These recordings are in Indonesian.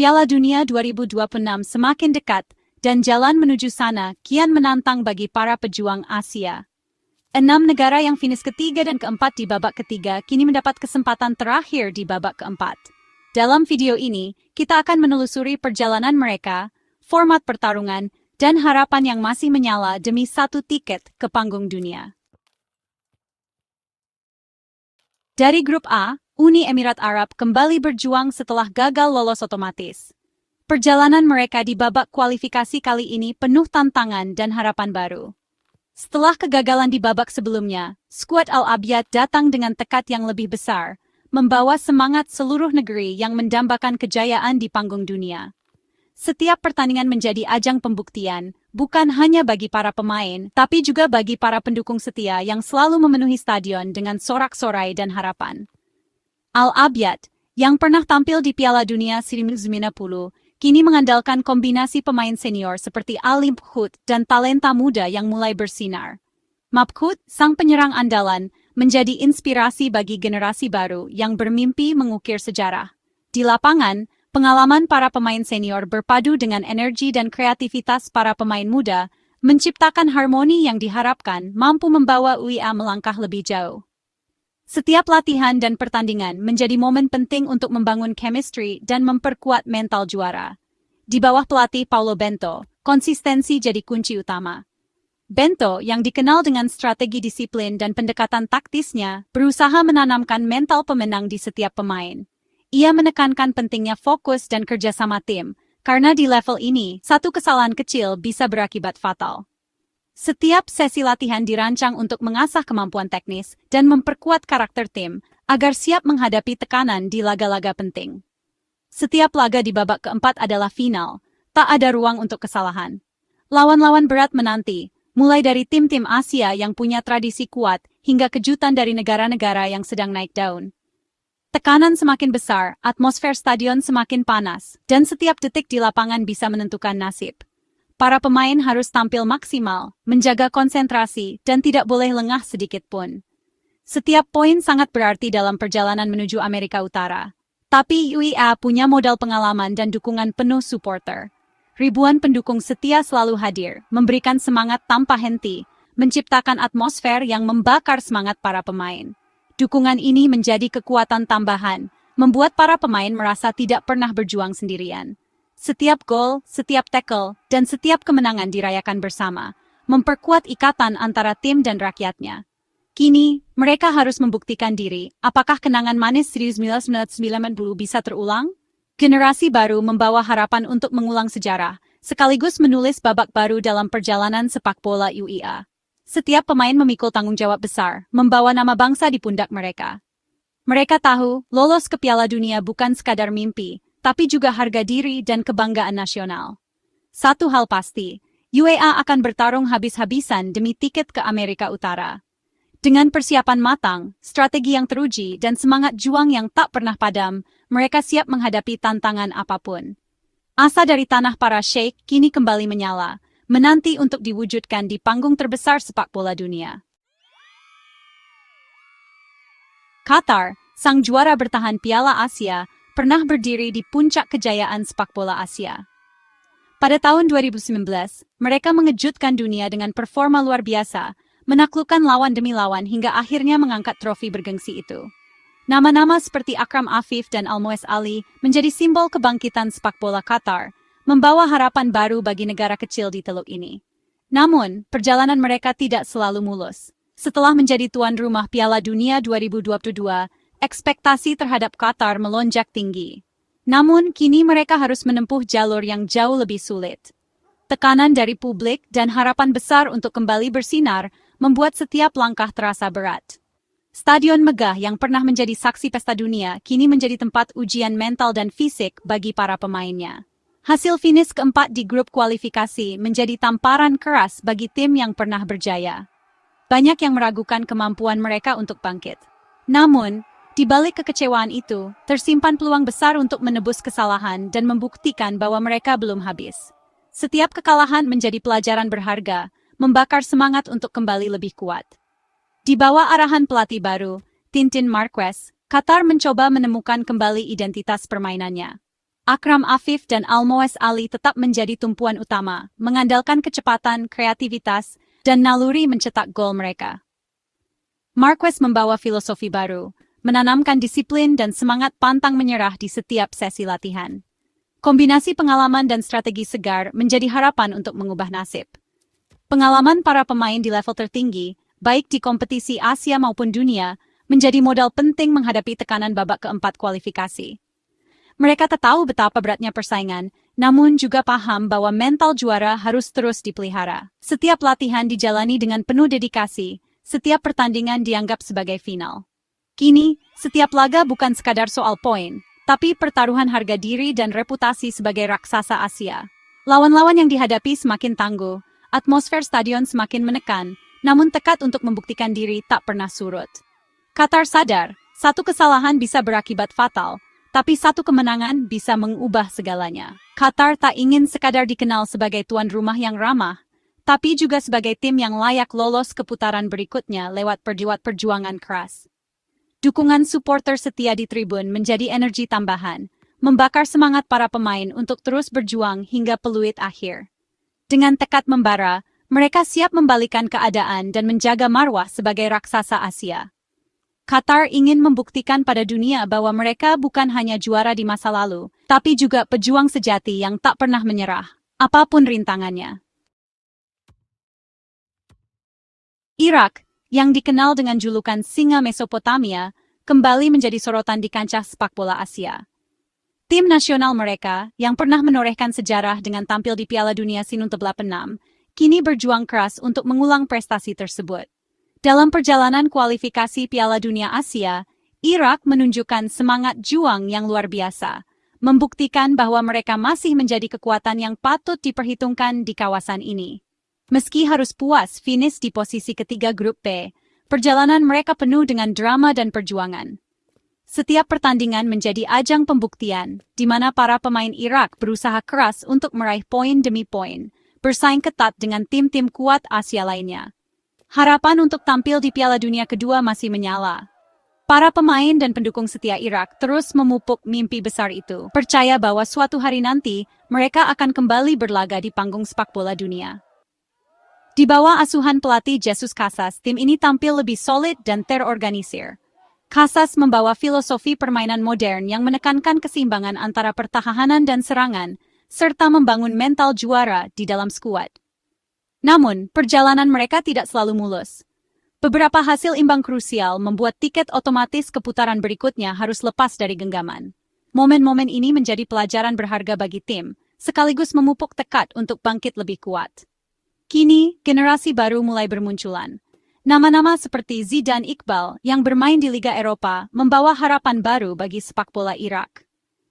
Piala Dunia 2026 semakin dekat, dan jalan menuju sana kian menantang bagi para pejuang Asia. 6 negara yang finish ketiga dan keempat di babak ketiga kini mendapat kesempatan terakhir di babak keempat. Dalam video ini, kita akan menelusuri perjalanan mereka, format pertarungan, dan harapan yang masih menyala demi satu tiket ke panggung dunia. Dari grup A, Uni Emirat Arab kembali berjuang setelah gagal lolos otomatis. Perjalanan mereka di babak kualifikasi kali ini penuh tantangan dan harapan baru. Setelah kegagalan di babak sebelumnya, skuad Al-Abyad datang dengan tekad yang lebih besar, membawa semangat seluruh negeri yang mendambakan kejayaan di panggung dunia. Setiap pertandingan menjadi ajang pembuktian, bukan hanya bagi para pemain, tapi juga bagi para pendukung setia yang selalu memenuhi stadion dengan sorak-sorai dan harapan. Al-Abyad, yang pernah tampil di Piala Dunia 1990, kini mengandalkan kombinasi pemain senior seperti Ali Mabkhout dan talenta muda yang mulai bersinar. Mabkhout, sang penyerang andalan, menjadi inspirasi bagi generasi baru yang bermimpi mengukir sejarah. Di lapangan, pengalaman para pemain senior berpadu dengan energi dan kreativitas para pemain muda, menciptakan harmoni yang diharapkan mampu membawa UIA melangkah lebih jauh. Setiap latihan dan pertandingan menjadi momen penting untuk membangun chemistry dan memperkuat mental juara. Di bawah pelatih Paulo Bento, konsistensi jadi kunci utama. Bento, yang dikenal dengan strategi disiplin dan pendekatan taktisnya, berusaha menanamkan mental pemenang di setiap pemain. Ia menekankan pentingnya fokus dan kerjasama tim, karena di level ini, satu kesalahan kecil bisa berakibat fatal. Setiap sesi latihan dirancang untuk mengasah kemampuan teknis dan memperkuat karakter tim agar siap menghadapi tekanan di laga-laga penting. Setiap laga di babak keempat adalah final, tak ada ruang untuk kesalahan. Lawan-lawan berat menanti, mulai dari tim-tim Asia yang punya tradisi kuat hingga kejutan dari negara-negara yang sedang naik daun. Tekanan semakin besar, atmosfer stadion semakin panas, dan setiap detik di lapangan bisa menentukan nasib. Para pemain harus tampil maksimal, menjaga konsentrasi, dan tidak boleh lengah sedikit pun. Setiap poin sangat berarti dalam perjalanan menuju Amerika Utara. Tapi UIA punya modal pengalaman dan dukungan penuh supporter. Ribuan pendukung setia selalu hadir, memberikan semangat tanpa henti, menciptakan atmosfer yang membakar semangat para pemain. Dukungan ini menjadi kekuatan tambahan, membuat para pemain merasa tidak pernah berjuang sendirian. Setiap gol, setiap tackle, dan setiap kemenangan dirayakan bersama, memperkuat ikatan antara tim dan rakyatnya. Kini, mereka harus membuktikan diri, apakah kenangan manis 1990 bisa terulang? Generasi baru membawa harapan untuk mengulang sejarah, sekaligus menulis babak baru dalam perjalanan sepak bola UIA. Setiap pemain memikul tanggung jawab besar, membawa nama bangsa di pundak mereka. Mereka tahu, lolos ke Piala Dunia bukan sekadar mimpi, tapi juga harga diri dan kebanggaan nasional. Satu hal pasti, UIA akan bertarung habis-habisan demi tiket ke Amerika Utara. Dengan persiapan matang, strategi yang teruji, dan semangat juang yang tak pernah padam, mereka siap menghadapi tantangan apapun. Asa dari tanah para sheikh kini kembali menyala, menanti untuk diwujudkan di panggung terbesar sepak bola dunia. Qatar, sang juara bertahan Piala Asia, pernah berdiri di puncak kejayaan sepak bola Asia. Pada tahun 2019, mereka mengejutkan dunia dengan performa luar biasa, menaklukkan lawan demi lawan hingga akhirnya mengangkat trofi bergengsi itu. Nama-nama seperti Akram Afif dan Almoez Ali menjadi simbol kebangkitan sepak bola Qatar, membawa harapan baru bagi negara kecil di teluk ini. Namun, perjalanan mereka tidak selalu mulus. Setelah menjadi tuan rumah Piala Dunia 2022, ekspektasi terhadap Qatar melonjak tinggi. Namun, kini mereka harus menempuh jalur yang jauh lebih sulit. Tekanan dari publik dan harapan besar untuk kembali bersinar membuat setiap langkah terasa berat. Stadion megah yang pernah menjadi saksi pesta dunia kini menjadi tempat ujian mental dan fisik bagi para pemainnya. Hasil finish keempat di grup kualifikasi menjadi tamparan keras bagi tim yang pernah berjaya. Banyak yang meragukan kemampuan mereka untuk bangkit. Namun, di balik kekecewaan itu, tersimpan peluang besar untuk menebus kesalahan dan membuktikan bahwa mereka belum habis. Setiap kekalahan menjadi pelajaran berharga, membakar semangat untuk kembali lebih kuat. Di bawah arahan pelatih baru, Tintin Marquez, Qatar mencoba menemukan kembali identitas permainannya. Akram Afif dan Almoez Ali tetap menjadi tumpuan utama, mengandalkan kecepatan, kreativitas, dan naluri mencetak gol mereka. Marquez membawa filosofi baru, menanamkan disiplin dan semangat pantang menyerah di setiap sesi latihan. Kombinasi pengalaman dan strategi segar menjadi harapan untuk mengubah nasib. Pengalaman para pemain di level tertinggi, baik di kompetisi Asia maupun dunia, menjadi modal penting menghadapi tekanan babak keempat kualifikasi. Mereka tahu betapa beratnya persaingan, namun juga paham bahwa mental juara harus terus dipelihara. Setiap latihan dijalani dengan penuh dedikasi, setiap pertandingan dianggap sebagai final. Kini, setiap laga bukan sekadar soal poin, tapi pertaruhan harga diri dan reputasi sebagai raksasa Asia. Lawan-lawan yang dihadapi semakin tangguh, atmosfer stadion semakin menekan, namun tekad untuk membuktikan diri tak pernah surut. Qatar sadar, satu kesalahan bisa berakibat fatal, tapi satu kemenangan bisa mengubah segalanya. Qatar tak ingin sekadar dikenal sebagai tuan rumah yang ramah, tapi juga sebagai tim yang layak lolos ke putaran berikutnya lewat perjuangan keras. Dukungan supporter setia di tribun menjadi energi tambahan, membakar semangat para pemain untuk terus berjuang hingga peluit akhir. Dengan tekad membara, mereka siap membalikan keadaan dan menjaga marwah sebagai raksasa Asia. Qatar ingin membuktikan pada dunia bahwa mereka bukan hanya juara di masa lalu, tapi juga pejuang sejati yang tak pernah menyerah, apapun rintangannya. Irak, yang dikenal dengan julukan Singa Mesopotamia, kembali menjadi sorotan di kancah sepak bola Asia. Tim nasional mereka, yang pernah menorehkan sejarah dengan tampil di Piala Dunia Sinun 86, kini berjuang keras untuk mengulang prestasi tersebut. Dalam perjalanan kualifikasi Piala Dunia Asia, Irak menunjukkan semangat juang yang luar biasa, membuktikan bahwa mereka masih menjadi kekuatan yang patut diperhitungkan di kawasan ini. Meski harus puas finish di posisi ketiga grup B, perjalanan mereka penuh dengan drama dan perjuangan. Setiap pertandingan menjadi ajang pembuktian, di mana para pemain Irak berusaha keras untuk meraih poin demi poin, bersaing ketat dengan tim-tim kuat Asia lainnya. Harapan untuk tampil di Piala Dunia kedua masih menyala. Para pemain dan pendukung setia Irak terus memupuk mimpi besar itu, percaya bahwa suatu hari nanti mereka akan kembali berlaga di panggung sepak bola dunia. Di bawah asuhan pelatih Jesus Casas, tim ini tampil lebih solid dan terorganisir. Casas membawa filosofi permainan modern yang menekankan keseimbangan antara pertahanan dan serangan, serta membangun mental juara di dalam skuad. Namun, perjalanan mereka tidak selalu mulus. Beberapa hasil imbang krusial membuat tiket otomatis ke putaran berikutnya harus lepas dari genggaman. Momen-momen ini menjadi pelajaran berharga bagi tim, sekaligus memupuk tekad untuk bangkit lebih kuat. Kini, generasi baru mulai bermunculan. Nama-nama seperti Zidane Iqbal yang bermain di Liga Eropa membawa harapan baru bagi sepak bola Irak.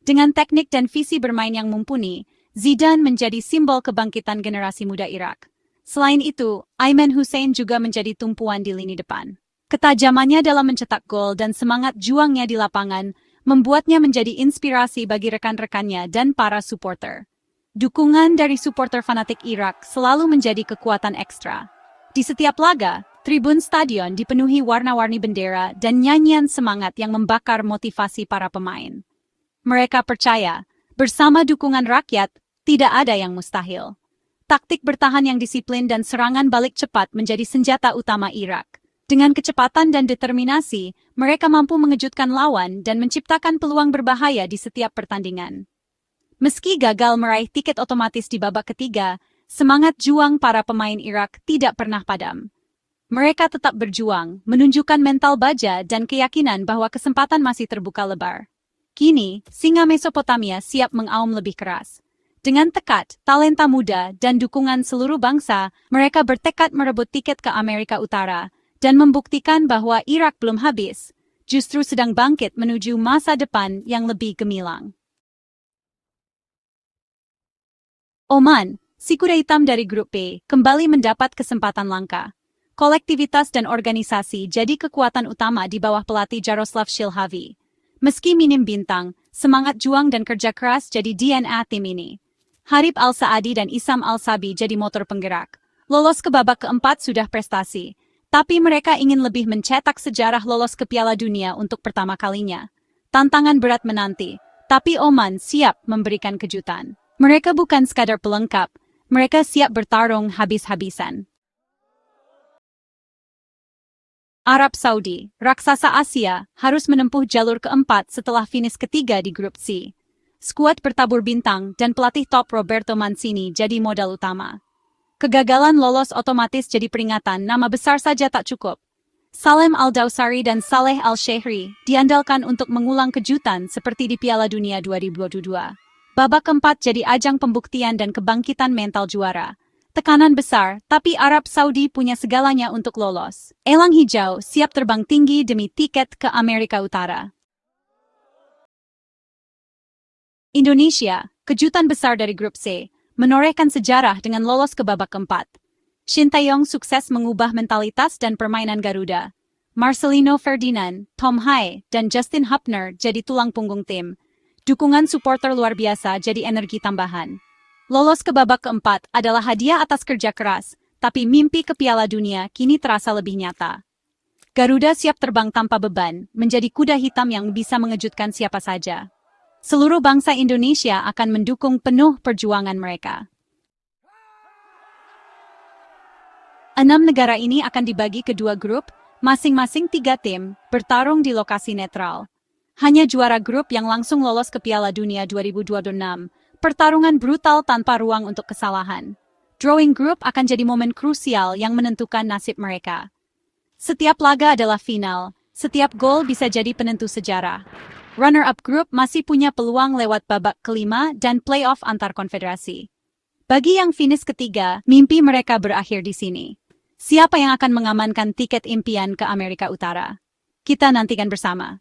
Dengan teknik dan visi bermain yang mumpuni, Zidane menjadi simbol kebangkitan generasi muda Irak. Selain itu, Ayman Hussein juga menjadi tumpuan di lini depan. Ketajamannya dalam mencetak gol dan semangat juangnya di lapangan membuatnya menjadi inspirasi bagi rekan-rekannya dan para supporter. Dukungan dari supporter fanatik Irak selalu menjadi kekuatan ekstra. Di setiap laga, tribun stadion dipenuhi warna-warni bendera dan nyanyian semangat yang membakar motivasi para pemain. Mereka percaya, bersama dukungan rakyat, tidak ada yang mustahil. Taktik bertahan yang disiplin dan serangan balik cepat menjadi senjata utama Irak. Dengan kecepatan dan determinasi, mereka mampu mengejutkan lawan dan menciptakan peluang berbahaya di setiap pertandingan. Meski gagal meraih tiket otomatis di babak ketiga, semangat juang para pemain Irak tidak pernah padam. Mereka tetap berjuang, menunjukkan mental baja dan keyakinan bahwa kesempatan masih terbuka lebar. Kini, Singa Mesopotamia siap mengaum lebih keras. Dengan tekad, talenta muda, dan dukungan seluruh bangsa, mereka bertekad merebut tiket ke Amerika Utara dan membuktikan bahwa Irak belum habis, justru sedang bangkit menuju masa depan yang lebih gemilang. Oman, si kuda hitam dari grup B, kembali mendapat kesempatan langka. Kolektivitas dan organisasi jadi kekuatan utama di bawah pelatih Jaroslav Shilhavi. Meski minim bintang, semangat juang dan kerja keras jadi DNA tim ini. Harib Al-Saadi dan Isam Al-Sabi jadi motor penggerak. Lolos ke babak keempat sudah prestasi, tapi mereka ingin lebih mencetak sejarah lolos ke Piala Dunia untuk pertama kalinya. Tantangan berat menanti, Tapi Oman siap memberikan kejutan. Mereka bukan sekadar pelengkap, mereka siap bertarung habis-habisan. Arab Saudi, raksasa Asia, harus menempuh jalur keempat setelah finish ketiga di grup C. Skuad bertabur bintang dan pelatih top Roberto Mancini jadi modal utama. Kegagalan lolos otomatis jadi peringatan, nama besar saja tak cukup. Salem Al-Dawsari dan Saleh Al-Shehri diandalkan untuk mengulang kejutan seperti di Piala Dunia 2022. Babak keempat jadi ajang pembuktian dan kebangkitan mental juara. Tekanan besar, tapi Arab Saudi punya segalanya untuk lolos. Elang hijau siap terbang tinggi demi tiket ke Amerika Utara. Indonesia, kejutan besar dari grup C, menorehkan sejarah dengan lolos ke babak keempat. Shin Taeyong sukses mengubah mentalitas dan permainan Garuda. Marcelino Ferdinand, Tom Hai, dan Justin Hubner jadi tulang punggung tim. Dukungan supporter luar biasa jadi energi tambahan. Lolos ke babak keempat adalah hadiah atas kerja keras, tapi mimpi ke Piala Dunia kini terasa lebih nyata. Garuda siap terbang tanpa beban, menjadi kuda hitam yang bisa mengejutkan siapa saja. Seluruh bangsa Indonesia akan mendukung penuh perjuangan mereka. 6 negara ini akan dibagi ke 2 grup, masing-masing 3 tim, bertarung di lokasi netral. Hanya juara grup yang langsung lolos ke Piala Dunia 2026. Pertarungan brutal tanpa ruang untuk kesalahan. Drawing group akan jadi momen krusial yang menentukan nasib mereka. Setiap laga adalah final, setiap gol bisa jadi penentu sejarah. Runner-up group masih punya peluang lewat babak kelima dan playoff antar konfederasi. Bagi yang finish ketiga, mimpi mereka berakhir di sini. Siapa yang akan mengamankan tiket impian ke Amerika Utara? Kita nantikan bersama.